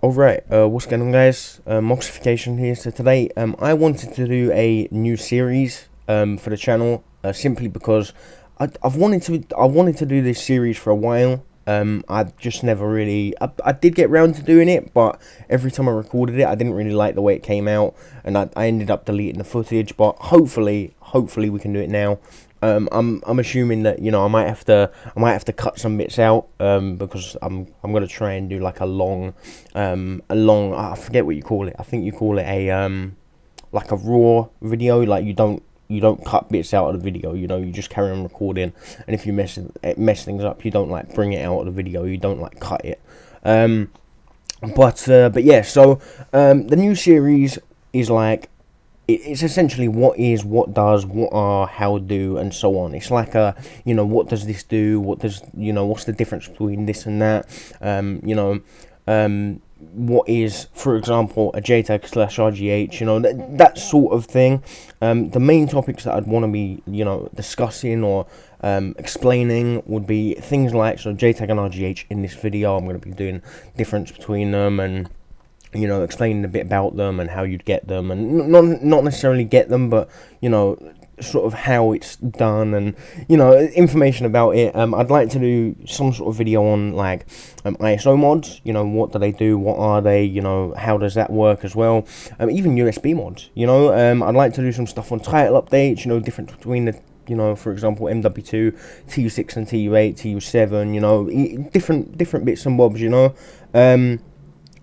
Alright, what's going on, guys? Moxification here. So today, I wanted to do a new series for the channel, simply because I wanted to do this series for a while. I just never really, I did get round to doing it, but every time I recorded it, I didn't really like the way it came out, and I ended up deleting the footage. But hopefully we can do it now. I'm assuming that, you know, I might have to cut some bits out, because I'm gonna try and do like a long, I forget what you call it. I think you call it a like a raw video. Like you don't cut bits out of the video, you know, you just carry on recording, and if you mess things up, you don't like bring it out of the video, you don't like cut it. But yeah, so the new series is like, it's essentially what is, what does, what are, how do, and so on. It's like a, you know, what does this do, what does, you know, what's the difference between this and that, you know, what is, for example, a JTAG / RGH, you know, that sort of thing. The main topics that I'd want to be, you know, discussing or explaining would be things like, so JTAG and RGH in this video, I'm going to be doing difference between them, and, you know, explaining a bit about them and how you'd get them, and not necessarily get them, but, you know, sort of how it's done, and, you know, information about it. I'd like to do some sort of video on like ISO mods, you know, what do they do, what are they, you know, how does that work as well, even USB mods, you know. I'd like to do some stuff on title updates, you know, difference between the, you know, for example, MW2, TU6 and TU8, TU7, you know, different bits and bobs, you know.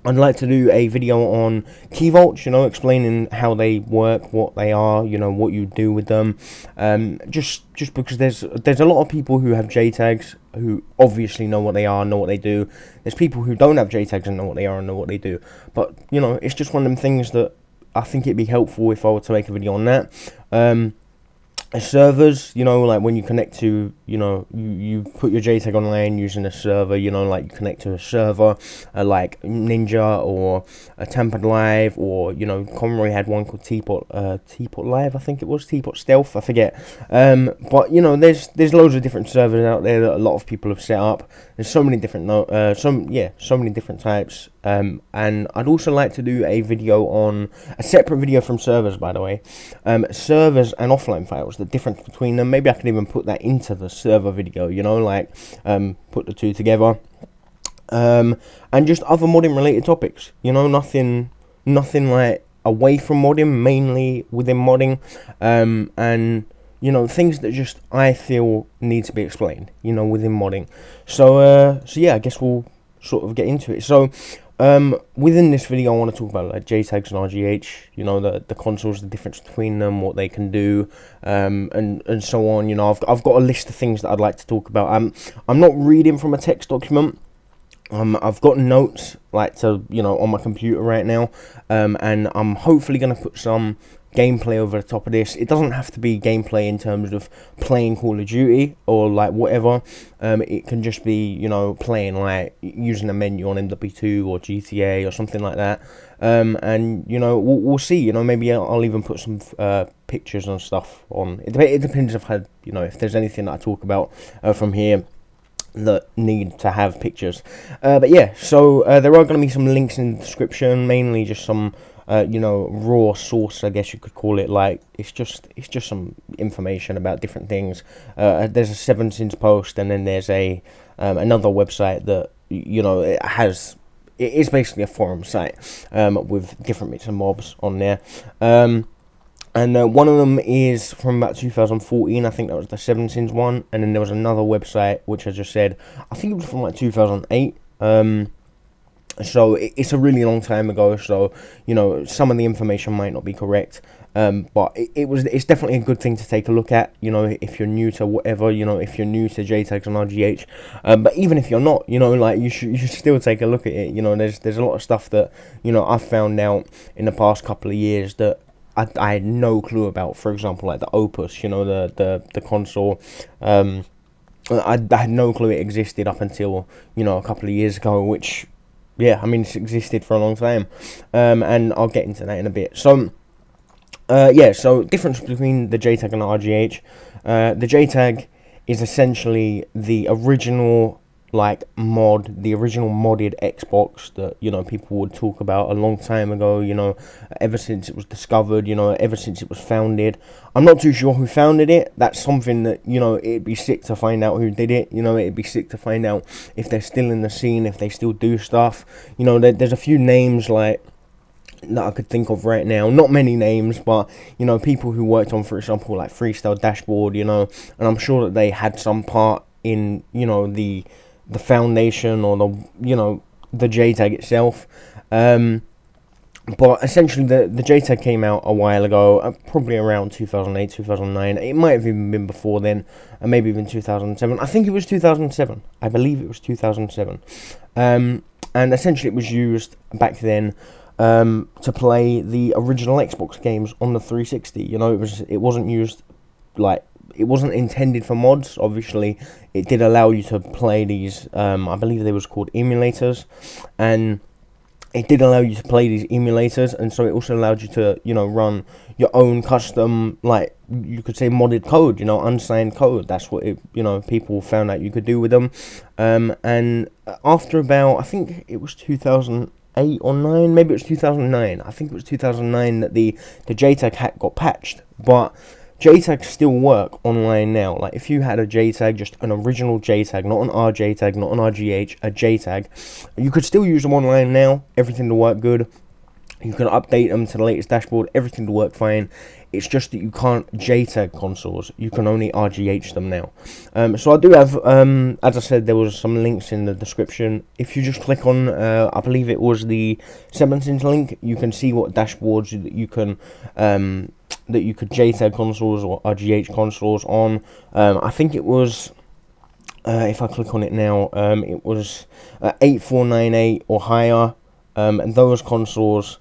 I'd like to do a video on key vaults, you know, explaining how they work, what they are, you know, what you do with them. Just because there's a lot of people who have JTAGs who obviously know what they are, know what they do. There's people who don't have JTAGs and know what they are and know what they do. But, you know, it's just one of them things that I think it'd be helpful if I were to make a video on that. Servers, you know, like when you connect to, you know, you put your JTAG online using a server, you know, like you connect to a server, like Ninja or a Tampered Live, or, you know, Conroy had one called Teapot Live, I think it was, Teapot Stealth, I forget. But, you know, there's loads of different servers out there that a lot of people have set up. There's so many different so many different types. And I'd also like to do a video on a separate video from servers, by the way, servers and offline files, the difference between them. Maybe I could even put that into the server video, you know, like put the two together, and just other modding related topics, you know, nothing like away from modding, mainly within modding, and, you know, things that just I feel need to be explained, you know, within modding. So yeah, I guess we'll sort of get into it. So within this video, I want to talk about like JTAGs and RGH, you know, the consoles, the difference between them, what they can do, and so on. You know, I've got a list of things that I'd like to talk about. I'm not reading from a text document. I've got notes like to, you know, on my computer right now, and I'm hopefully going to put some gameplay over the top of this. It doesn't have to be gameplay in terms of playing Call of Duty or like whatever. It can just be, you know, playing like using a menu on MW2 or GTA or something like that. And, you know, we'll see. You know, maybe I'll even put some pictures and stuff on. It depends if you know, if there's anything that I talk about from here that need to have pictures. But yeah, so there are going to be some links in the description, mainly just some you know, raw source, I guess you could call it. Like it's just some information about different things. There's a 7sins post, and then there's a another website that, you know, it is basically a forum site with different bits and bobs on there. And one of them is from about 2014, I think that was the 7sins one, and then there was another website which I just said, I think it was from like 2008. So it's a really long time ago, so, you know, some of the information might not be correct, but it's definitely a good thing to take a look at, you know, if you're new to whatever, you know, if you're new to JTAGs and RGH, but even if you're not, you know, like you should still take a look at it. You know, there's a lot of stuff that, you know, I've found out in the past couple of years that I had no clue about. For example, like the Opus, you know, the console. I had no clue it existed up until, you know, a couple of years ago, which, yeah, I mean, it's existed for a long time, and I'll get into that in a bit. So, yeah, so difference between the JTAG and the RGH. The JTAG is essentially the original like mod, the original modded Xbox that, you know, people would talk about a long time ago, you know, ever since it was discovered, you know, ever since it was founded. I'm not too sure who founded it. That's something that, you know, it'd be sick to find out who did it. You know, it'd be sick to find out if they're still in the scene, if they still do stuff. You know, there's a few names like that I could think of right now. Not many names, but, you know, people who worked on, for example, like Freestyle Dashboard, you know, and I'm sure that they had some part in, you know, the foundation or the, you know, the JTAG itself. But essentially the JTAG came out a while ago, probably around 2008, 2009. It might have even been before then, and maybe even 2007. I think it was 2007. I believe it was 2007. And essentially it was used back then to play the original Xbox games on the 360. You know, it wasn't used, like, it wasn't intended for mods. Obviously, it did allow you to play these, I believe they was called emulators, and it did allow you to play these emulators, and so it also allowed you to, you know, run your own custom, like, you could say modded code, you know, unsigned code. That's what it, you know, people found out you could do with them. And after about, I think it was 2008 or 9, maybe it was 2009. I think it was 2009 that the JTAG hack got patched, but JTAGs still work online now. Like, if you had a JTAG, just an original JTAG, not an RJTAG, not an RGH, a JTAG, you could still use them online now. Everything will work good. You can update them to the latest dashboard. Everything will work fine. It's just that you can't JTAG consoles. You can only RGH them now. So I do have, as I said, there was some links in the description. If you just click on, I believe it was the 7-inch link, you can see what dashboards that you can, that you could JTAG consoles or RGH consoles on. I think it was, if I click on it now, it was 8498 or higher, and those consoles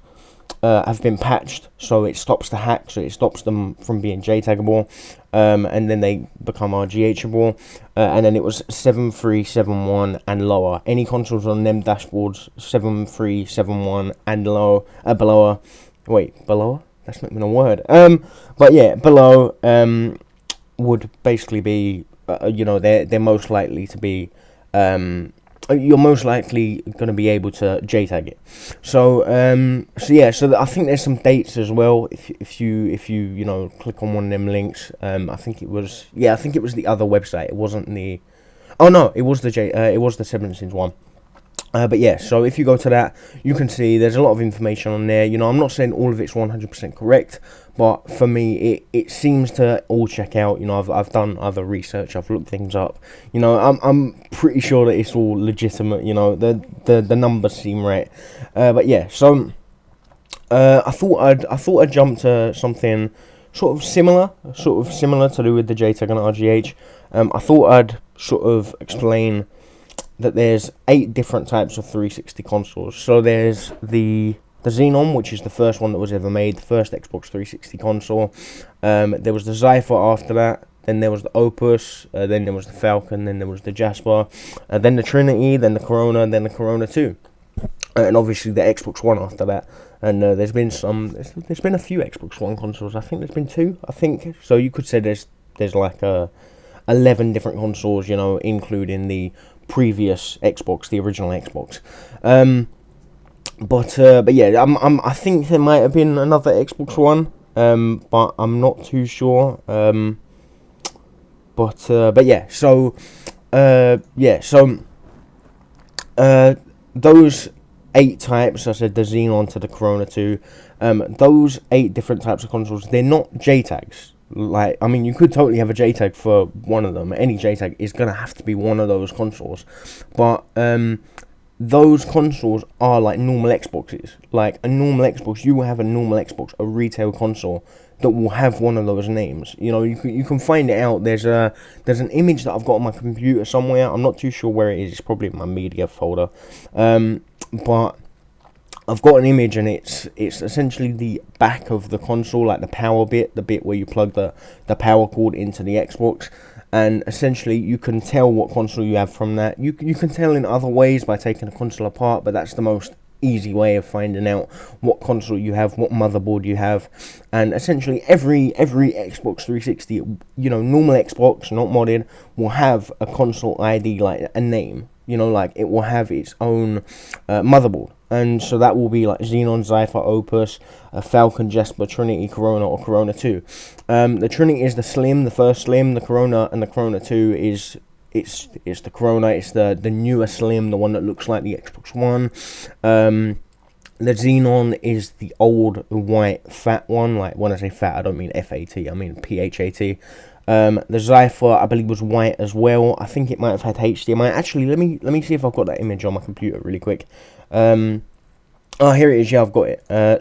have been patched, so it stops the hack, so it stops them from being JTAGable, and then they become RGHable, and then it was 7371 and lower. Any consoles on them dashboards, 7371 and below, below? That's not even a word. But yeah, below would basically be, you know, they're most likely to be, you're most likely going to be able to JTAG it. So yeah, so I think there's some dates as well. If you you know, click on one of them links, I think it was, yeah, I think it was the other website. It wasn't the, oh no, it was the it was the 7-inch one. But yeah, so if you go to that, you can see there's a lot of information on there. You know, I'm not saying all of it's 100% correct, but for me, it seems to all check out. You know, I've done other research, I've looked things up. You know, I'm pretty sure that it's all legitimate. You know, the numbers seem right. But yeah, so I thought I'd jump to something sort of similar to do with the JTAG and RGH. I thought I'd sort of explain that there's 8 different types of 360 consoles. So there's the Xenon, which is the first one that was ever made, the first Xbox 360 console. There was the Zephyr after that. Then there was the Opus. Then there was the Falcon. Then there was the Jasper. Then the Trinity. Then the Corona. Then the Corona 2. And obviously the Xbox One after that. And there's been a few Xbox One consoles. I think there's been 2. I think so. You could say there's like 11 different consoles. You know, including the previous Xbox, the original Xbox. But yeah, I think there might have been another Xbox One, but I'm not too sure. But yeah, so those 8 types, I said the Xenon to the Corona 2, those 8 different types of consoles, they're not JTAGs. Like, I mean, you could totally have a JTAG for one of them. Any JTAG is going to have to be one of those consoles. But those consoles are like normal Xboxes. Like, a normal Xbox, you will have a normal Xbox, a retail console, that will have one of those names. You know, you can find it out. There's an image that I've got on my computer somewhere. I'm not too sure where it is. It's probably in my media folder. But I've got an image, and it's essentially the back of the console, like the power bit, the bit where you plug the power cord into the Xbox, and essentially you can tell what console you have from that. You can tell in other ways by taking the console apart, but that's the most easy way of finding out what console you have, what motherboard you have. And essentially every Xbox 360, you know, normal Xbox, not modded, will have a console ID, like a name. you know, like it will have its own motherboard. And so that will be like Xenon, Zephyr, Opus, Falcon, Jasper, Trinity, Corona, or Corona 2. The Trinity is the Slim, the first Slim. The Corona and the Corona 2 is it's the Corona. It's the newer Slim, the one that looks like the Xbox One. The Xenon is the old white fat one. Like when I say fat, I don't mean FAT. I mean PHAT. The Zephyr, I believe, was white as well. I think it might have had HDMI. Actually, let me see if I've got that image on my computer really quick. Oh, here it is. Yeah, I've got it. Yeah,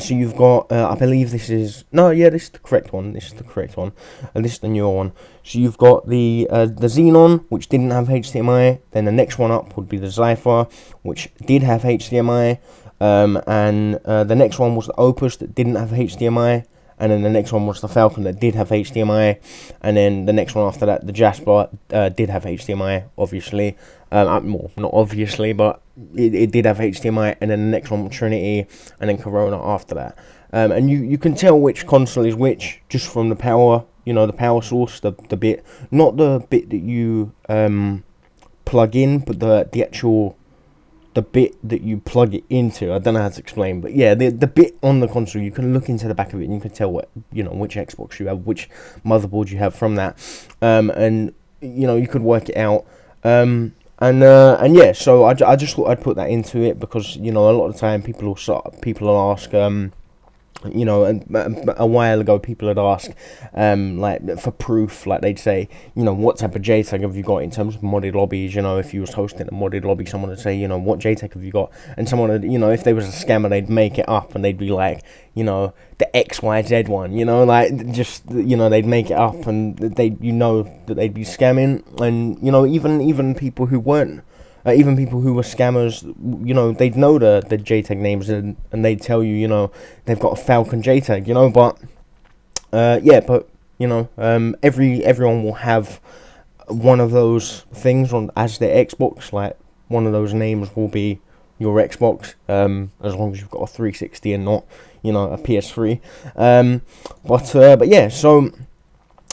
so you've got, I believe this is, no, yeah, this is the correct one. This is the correct one. And this is the newer one. So you've got the Xenon, which didn't have HDMI. Then the next one up would be the Zephyr, which did have HDMI. And the next one was the Opus that didn't have HDMI. And then the next one was the Falcon that did have HDMI. And then the next one after that, the Jasper, did have HDMI, obviously. Well, not obviously, but it did have HDMI. And then the next one was Trinity, and then Corona after that. And you can tell which console is which just from the power, you know, the power source, the bit, not the bit that you plug in, but the actual, the bit that you plug it into. I don't know how to explain, but yeah, the bit on the console, you can look into the back of it and you can tell what, you know, which Xbox you have, which motherboard you have from that, and you know, you could work it out. And yeah, so I just thought I'd put that into it because, you know, a lot of the time people will ask, you know, a while ago people had asked, like, for proof, like they'd say, you know, what type of JTAG have you got in terms of modded lobbies? You know, if you was hosting a modded lobby, someone would say, you know, what JTAG have you got? And someone would, you know, if there was a scammer, they'd make it up and they'd be like, you know, the XYZ one, you know, like, just, you know, they'd make it up and you know that they'd be scamming. And, you know, even people who weren't, even people who were scammers, you know, they'd know the JTAG names and they'd tell you, you know, they've got a Falcon JTAG, you know, but, yeah, but, you know, everyone will have one of those things on as their Xbox, like, one of those names will be your Xbox, as long as you've got a 360 and not, you know, a PS3, but yeah, so,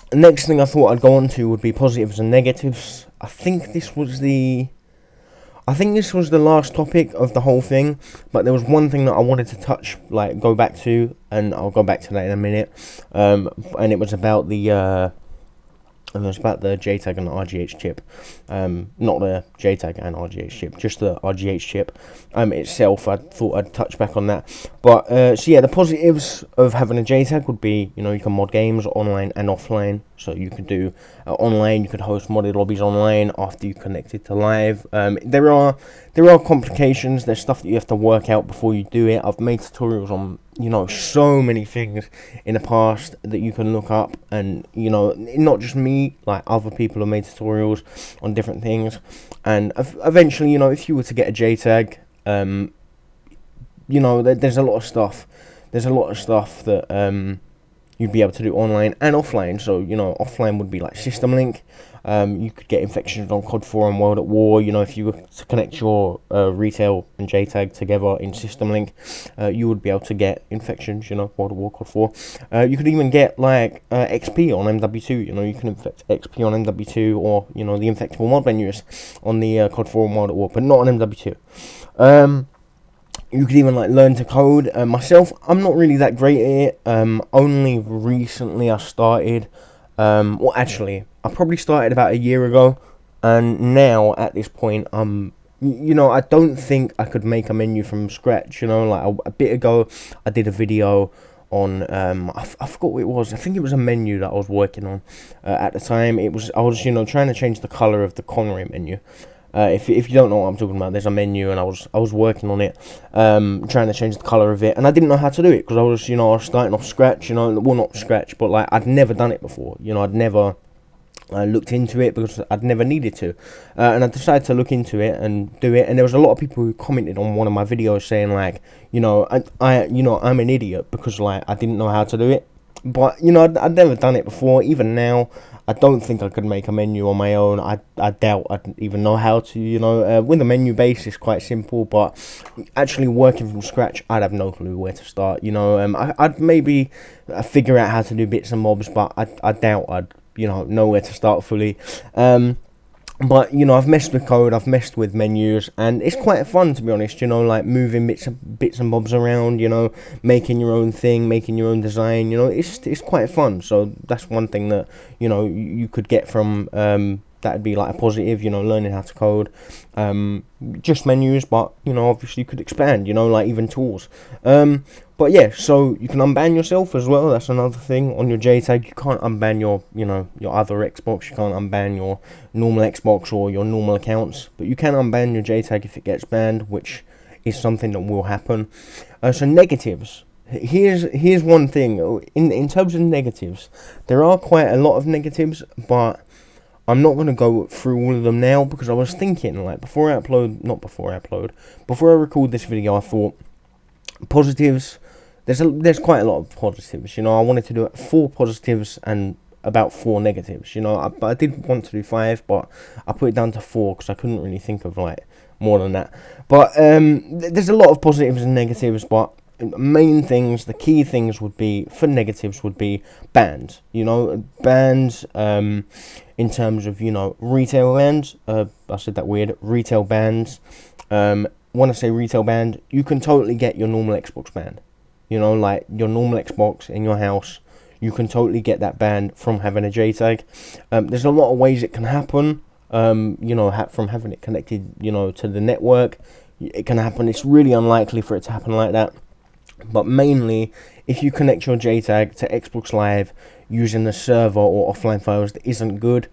the next thing I thought I'd go on to would be positives and negatives. I think this was the last topic of the whole thing, but there was one thing that I wanted to touch, like, go back to, and I'll go back to that in a minute, and it was about the JTAG and RGH chip, not the JTAG and RGH chip, just the RGH chip, itself. I thought I'd touch back on that, but, so yeah, the positives of having a JTAG would be, you know, you can mod games online and offline, so you could do, online, you could host modded lobbies online after you connected to live. There are complications, there's stuff that you have to work out before you do it. I've made tutorials on, you know, so many things in the past that you can look up, and, you know, not just me, like, other people have made tutorials on different things, and eventually, you know, if you were to get a JTAG, you know, there's a lot of stuff that, you'd be able to do online and offline. So, you know, offline would be like System Link. You could get infections on COD 4 and World at War. You know, if you were to connect your retail and JTAG together in System Link, you would be able to get infections, you know, World at War, COD 4. You could even get, like, XP on MW2. You know, you can infect XP on MW2, or, you know, the infectable mod menus on the COD 4 and World at War, but not on MW2. You could even, like, learn to code. Myself, I'm not really that great at it. Only recently I started. Well, actually, I probably started about a year ago. And now, at this point, you know, I don't think I could make a menu from scratch. You know, like, a bit ago, I did a video on, I forgot what it was. I think it was a menu that I was working on at the time. I was, you know, trying to change the color of the Conroy menu. If you don't know what I'm talking about, there's a menu, and I was working on it, trying to change the color of it, and I didn't know how to do it because I was starting off scratch, you know, well, not scratch, but, like, I'd never done it before, you know, I'd never looked into it because I'd never needed to, and I decided to look into it and do it. And there was a lot of people who commented on one of my videos saying, like, you know, I'm an idiot because, like, I didn't know how to do it. But, you know, I'd never done it before. Even now, I don't think I could make a menu on my own. I doubt I'd even know how to, you know. With a menu base, it's quite simple, but actually working from scratch, I'd have no clue where to start, you know. I'd maybe figure out how to do bits and mobs, but I doubt I'd, you know where to start fully. But, you know, I've messed with code, I've messed with menus, and it's quite fun, to be honest, you know, like moving bits and bobs around, you know, making your own thing, making your own design, you know, it's quite fun. So that's one thing that, you know, you could get from, that'd be like a positive, you know, learning how to code. Just menus, but, you know, obviously you could expand, you know, like even tools. But yeah, so you can unban yourself as well. That's another thing on your JTAG. You can't unban your, you know, your other Xbox. You can't unban your normal Xbox or your normal accounts. But you can unban your JTAG if it gets banned, which is something that will happen. So negatives. Here's one thing. In terms of negatives, there are quite a lot of negatives, but I'm not going to go through all of them now, because I was thinking, like, before I record this video, I thought positives. There's quite a lot of positives, you know. I wanted to do 4 positives and about 4 negatives, you know. I did want to do 5, but I put it down to 4 because I couldn't really think of like more than that. But there's a lot of positives and negatives, but main things, the key things would be, for negatives, would be bans, you know, bans in terms of, you know, retail bans. I said that weird, retail bans. When I say retail banned, you can totally get your normal Xbox banned. You know, like your normal Xbox in your house, you can totally get that banned from having a JTAG. There's a lot of ways it can happen. You know, from having it connected, you know, to the network, it can happen. It's really unlikely for it to happen like that. But mainly, if you connect your JTAG to Xbox Live using the server or offline files that isn't good,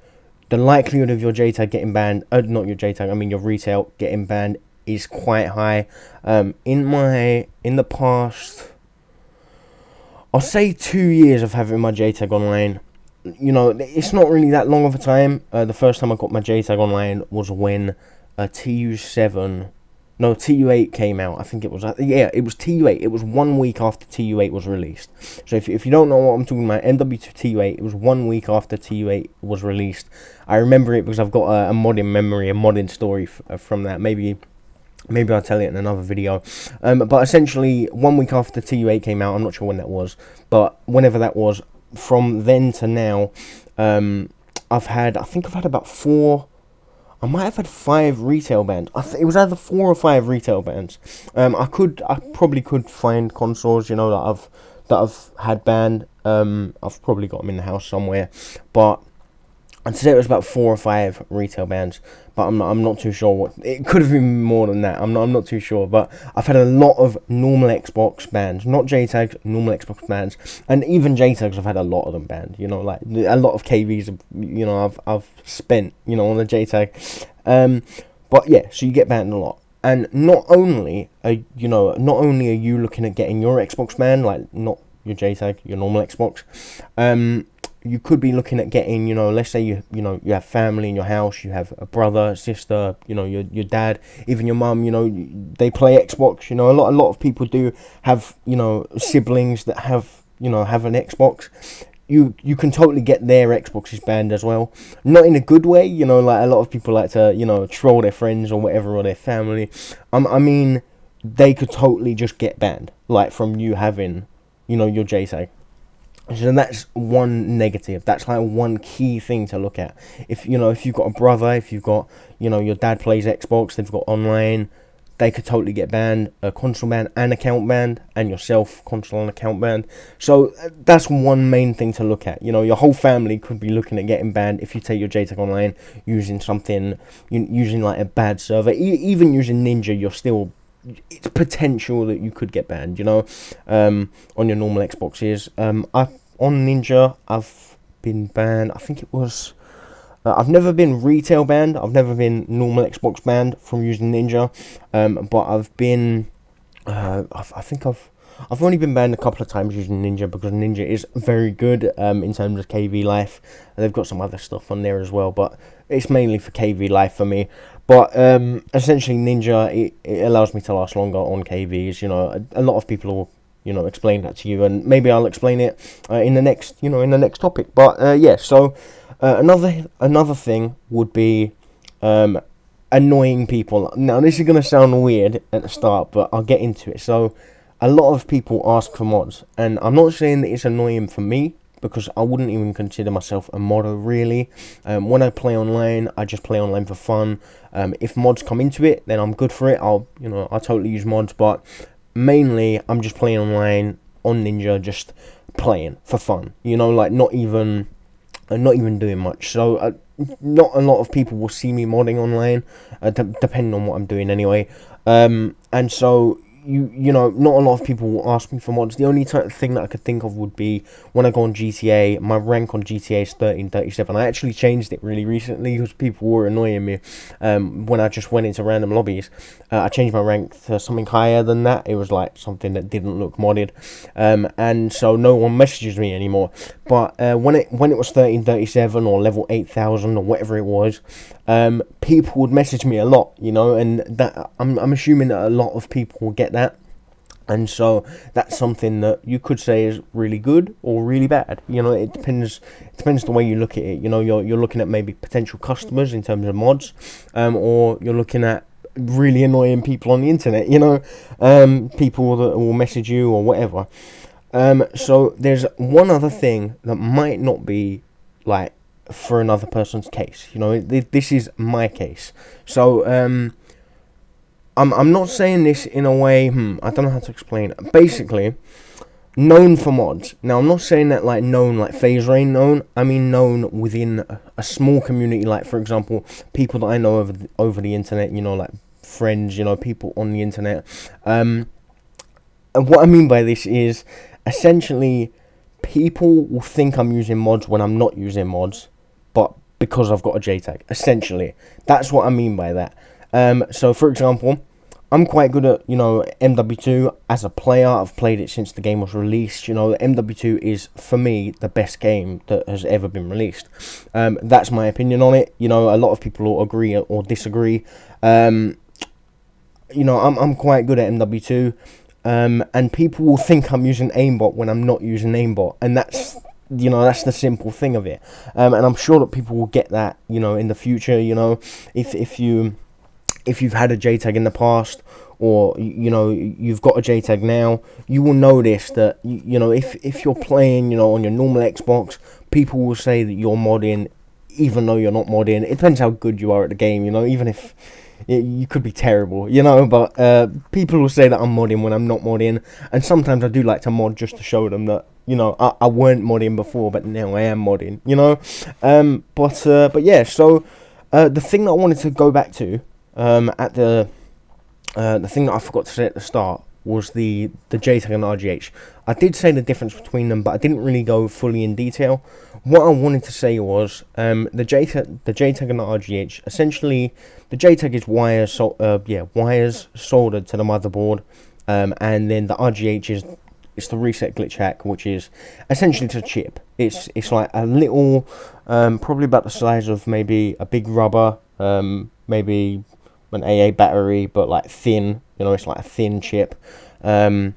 the likelihood of your JTAG getting banned, not your JTAG, I mean your retail getting banned, is quite high. In the past, I'll say 2 years of having my JTAG online, you know, it's not really that long of a time. The first time I got my JTAG online was when TU8 came out. I think it was, it was TU8. It was 1 week after TU8 was released. So if you don't know what I'm talking about, MW2TU8, it was 1 week after TU8 was released. I remember it because I've got a modding memory, a modding story from that. Maybe I'll tell it in another video. But essentially, 1 week after TU8 came out, I'm not sure when that was, but whenever that was, from then to now, I think I've had about 4, I might have had 5 retail bans. It was either 4 or 5 retail bans. I probably could find consoles, you know, that I've had banned. I've probably got them in the house somewhere, but I'd say it was about 4 or 5 retail bans, but I'm not too sure what. It could have been more than that. I'm not too sure, but I've had a lot of normal Xbox bans, not JTAGs, normal Xbox bans, and even JTAGs. I've had a lot of them banned. You know, like a lot of KVs. You know, I've spent, you know, on the JTAG. But yeah, so you get banned a lot, and not only are you looking at getting your Xbox banned, like not your JTAG, your normal Xbox. You could be looking at getting, you know, let's say you have family in your house, you have a brother, sister, you know, your dad, even your mum, you know, they play Xbox, you know, a lot of people do have, you know, siblings that have an Xbox. You can totally get their Xboxes banned as well. Not in a good way, you know, like a lot of people like to, you know, troll their friends or whatever, or their family. I mean, they could totally just get banned, like from you having, you know, your JTAG. So that's one negative. That's like one key thing to look at. If you've got a brother, if you've got, you know, your dad plays Xbox, they've got online, they could totally get banned, console banned and account banned, and yourself console and account banned. So that's one main thing to look at. You know, your whole family could be looking at getting banned if you take your JTAG online using using like a bad server. Even using Ninja, it's potential that you could get banned, you know, on your normal Xboxes. On Ninja, I've been banned. I think it was. I've never been retail banned. I've never been normal Xbox banned from using Ninja. But I've been. I think I've only been banned a couple of times using Ninja, because Ninja is very good in terms of KV life. They've got some other stuff on there as well, but it's mainly for KV life for me. But essentially, Ninja, it allows me to last longer on KVs. You know, a lot of people will, you know, explain that to you, and maybe I'll explain it in the next topic. But yeah, so another thing would be annoying people. Now, this is gonna sound weird at the start, but I'll get into it. So, a lot of people ask for mods, and I'm not saying that it's annoying for me, because I wouldn't even consider myself a modder really. When I play online, I just play online for fun. If mods come into it, then I'm good for it. I'll totally use mods, but mainly I'm just playing online on Ninja, just playing for fun. Like not even doing much. So not a lot of people will see me modding online, depending on what I'm doing anyway. And so not a lot of people will ask me for mods. The only thing that I could think of would be when I go on GTA. My rank on GTA is 1337. I actually changed it really recently because people were annoying me when I just went into random lobbies. I changed my rank to something higher than that. It was like something that didn't look modded, and so no one messages me anymore. But when it was 1337 or level 8000 or whatever it was, people would message me a lot, and that I'm assuming that a lot of people will get that, and so that's something that you could say is really good or really bad. It depends the way you look at it. You're looking at maybe potential customers in terms of mods, or you're looking at really annoying people on the internet. People that will message you or whatever. So there's one other thing that might not be like for another person's case. This is my case. So I'm not saying this in a way, I don't know how to explain it. Basically, known for mods. Now, I'm not saying that like known like phase rain known. I mean known within a small community, like for example, people that I know over the internet, like friends, people on the internet. And what I mean by this is essentially people will think I'm using mods when I'm not using mods, but because I've got a JTAG. Essentially, that's what I mean by that. So for example, I'm quite good at MW2 as a player. I've played it since the game was released. MW2 is for me the best game that has ever been released. That's my opinion on it. A lot of people will agree or disagree. I'm quite good at MW2. And people will think I'm using aimbot when I'm not using aimbot, and that's the simple thing of it. And I'm sure that people will get that in the future. If you've had a JTAG in the past, or you've got a JTAG now, you will notice that if you're playing on your normal Xbox, people will say that you're modding even though you're not modding. It depends how good you are at the game, even if you could be terrible, but people will say that I'm modding when I'm not modding, and sometimes I do like to mod just to show them that I weren't modding before, but now I am modding, but yeah. So the thing that I wanted to go back to at the thing that I forgot to say at the start was the JTAG and RGH. I did say the difference between them, but I didn't really go fully in detail. What I wanted to say was the JTAG and the RGH. Essentially, the JTAG is wires soldered to the motherboard, and then the RGH is the reset glitch hack, which is essentially to chip. It's like a little, probably about the size of maybe a big rubber, maybe an AA battery, but like thin. It's like a thin chip, and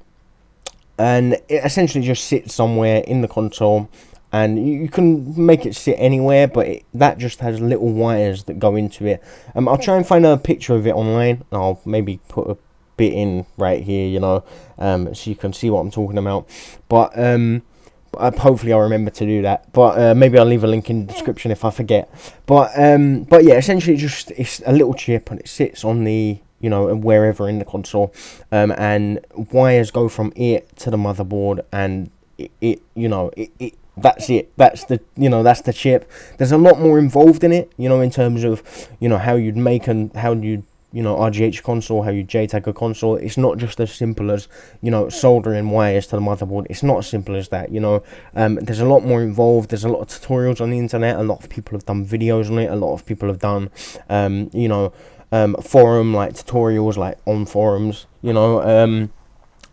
it essentially just sits somewhere in the console, and you can make it sit anywhere, but that just has little wires that go into it. I'll try and find a picture of it online. I'll maybe put a bit in right here, so you can see what I'm talking about. But hopefully I'll remember to do that. But maybe I'll leave a link in the description if I forget. But yeah, essentially it's a little chip, and it sits on the wherever in the console, and wires go from it to the motherboard, and it that's it. That's the chip. There's a lot more involved in it, in terms of how you'd make and how you'd RGH console, how you JTAG a console. It's not just as simple as soldering wires to the motherboard. It's not as simple as that. There's a lot more involved. There's a lot of tutorials on the internet. A lot of people have done videos on it. A lot of people have done forum like tutorials, like on forums,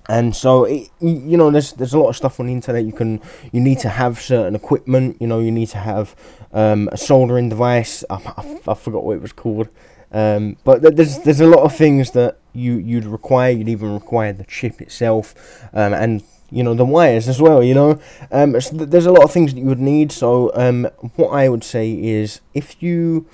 and so there's a lot of stuff on the internet. You need to have certain equipment. You need to have a soldering device. I forgot what it was called. But there's a lot of things that you'd require. You'd even require the chip itself, and the wires as well. So there's a lot of things that you would need. So what I would say is, if you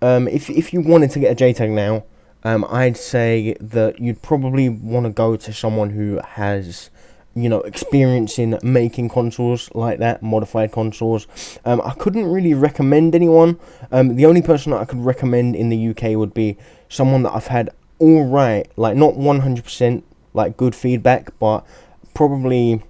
wanted to get a JTAG now, I'd say that you'd probably want to go to someone who has you know, experiencing making consoles like that, modified consoles. I couldn't really recommend anyone. The only person that I could recommend in the UK would be someone that I've had alright, like not 100% like good feedback, but probably,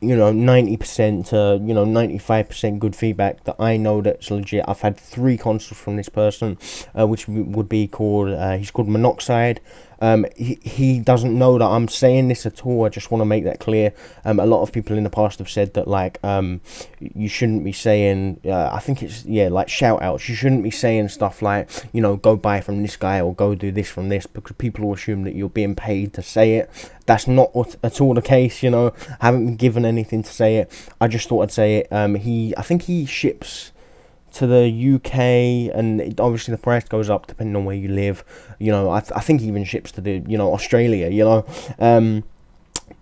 you know, 90% to, you know, 95% good feedback that I know that's legit. I've had 3 consoles from this person, which would be called, he's called Monoxide. He doesn't know that I'm saying this at all. I just want to make that clear. A lot of people in the past have said that, like, you shouldn't be saying, I think it's, yeah, like shout outs. You shouldn't be saying stuff like, you know, go buy from this guy or go do this from this, because people will assume that you're being paid to say it. That's not at all the case, you know. I haven't been given anything to say it. I just thought I'd say it. I think he ships to the UK, and obviously the price goes up depending on where you live. You know, I think he even ships to the, you know, Australia, you know.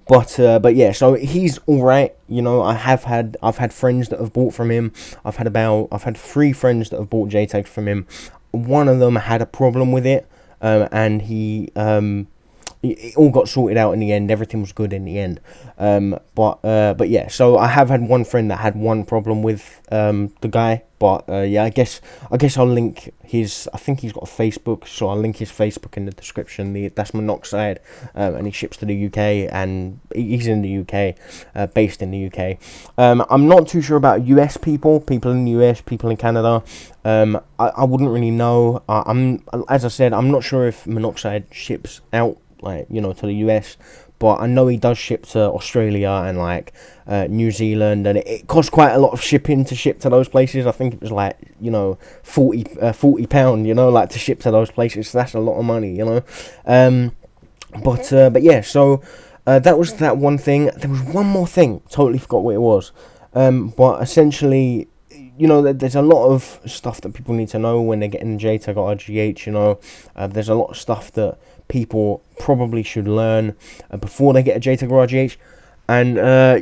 But yeah, so he's all right. You know, I've had friends that have bought from him. I've had 3 friends that have bought JTAGs from him. One of them had a problem with it, and it all got sorted out in the end. Everything was good in the end. But yeah, so I have had one friend that had one problem with the guy. But yeah, I guess I'll link his. I think he's got a Facebook, so I'll link his Facebook in the description. That's Monoxide, and he ships to the UK, and he's in the UK, based in the UK. I'm not too sure about US people in the US, people in Canada. I wouldn't really know. As I said, I'm not sure if Monoxide ships out, like, you know, to the US, but I know he does ship to Australia and like New Zealand, and it costs quite a lot of shipping to ship to those places. I think it was like, you know, £40, you know, like to ship to those places. So that's a lot of money, you know. But yeah, so that was that one thing. There was one more thing, totally forgot what it was. But essentially, you know, there's a lot of stuff that people need to know when they're getting JTAG or RGH, you know. There's a lot of stuff that people probably should learn before they get a JTAG or RGH. And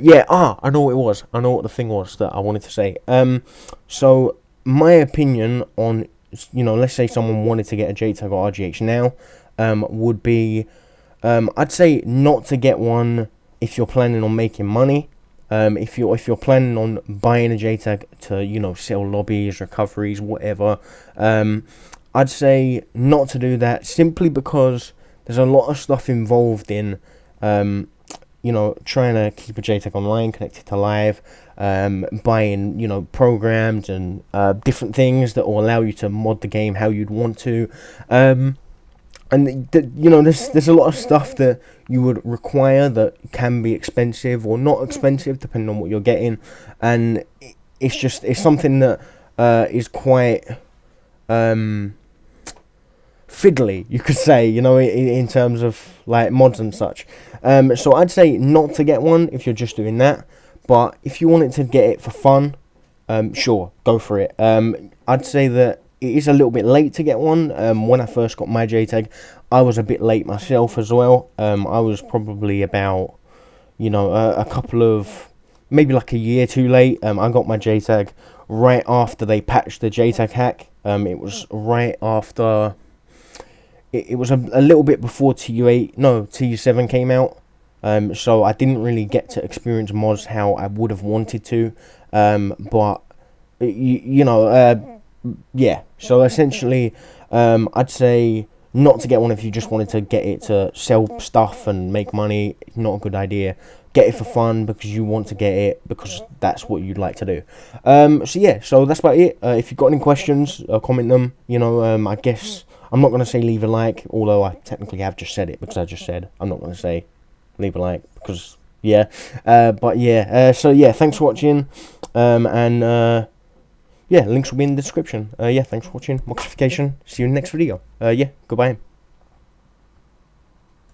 yeah, I know what it was. I know what the thing was that I wanted to say. So my opinion on, you know, let's say someone wanted to get a JTAG or RGH now, would be, I'd say not to get one if you're planning on making money. If you're planning on buying a JTAG to, you know, sell lobbies, recoveries, whatever, I'd say not to do that, simply because there's a lot of stuff involved in, you know, trying to keep a JTAG online, connected to live, buying, you know, programs and different things that will allow you to mod the game how you'd want to. And you know, there's a lot of stuff that you would require that can be expensive or not expensive depending on what you're getting, and it's something that is quite fiddly, you could say, you know, in terms of like mods and such. So I'd say not to get one if you're just doing that, but if you wanted to get it for fun, sure, go for it. I'd say that it is a little bit late to get one. When I first got my JTAG, I was a bit late myself as well. I was probably about, you know, a couple of, maybe like a year too late. I got my JTAG right after they patched the JTAG hack. It was right after, it was a little bit before TU7 came out. So I didn't really get to experience mods how I would have wanted to. But, you know, yeah, so essentially, I'd say not to get one if you just wanted to get it to sell stuff and make money. Not a good idea. Get it for fun because you want to get it, because that's what you'd like to do. So yeah, so that's about it. If you've got any questions, comment them. You know, I guess I'm not going to say leave a like, although I technically have just said it, because I just said I'm not going to say leave a like, because yeah. But yeah, so yeah, thanks for watching, and yeah, links will be in the description. Yeah, thanks for watching. Moxification. See you in the next video. Yeah, goodbye.